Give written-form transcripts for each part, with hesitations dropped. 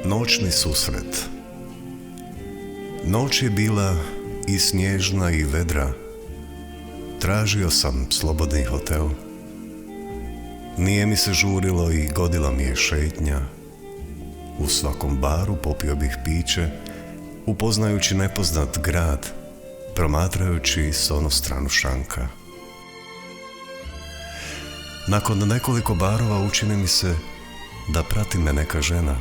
Noćni susret. Noć je bila i snježna i vedra. Tražio sam slobodni hotel. Nije mi se žurilo i godila mi je šetnja. U svakom baru popio bih piće, upoznajući nepoznat grad, promatrajući s onu stranu šanka. Nakon nekoliko barova učini mi se da prati me neka žena.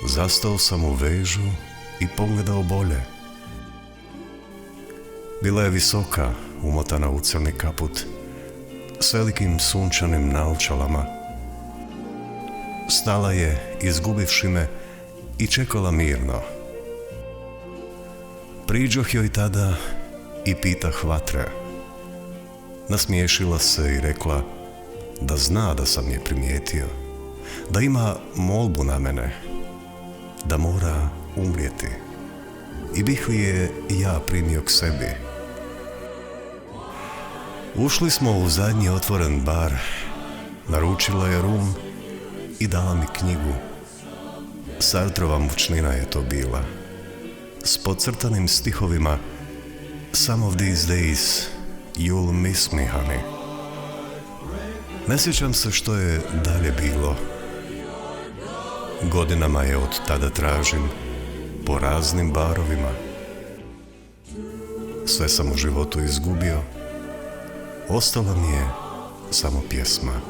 Zastao sam u vežu i pogledao bolje. Bila je visoka, umotana u crni kaput, s velikim sunčanim naočalama. Stala je, izgubivši me, i čekala mirno. Priđoh joj tada i pitah vatre. Nasmiješila se i rekla da zna da sam je primijetio, da ima molbu na mene, da mora umrijeti. I bih li je ja primio k sebi. Ušli smo u zadnji otvoren bar, naručila je rum i dala mi knjigu. Sartrova mučnina je to bila, s podcrtanim stihovima Some of these days you'll miss me, honey. Ne sjećam se što je dalje bilo. Godinama je od tada tražim po raznim barovima. Sve sam u životu izgubio. Ostala mi je samo pjesma.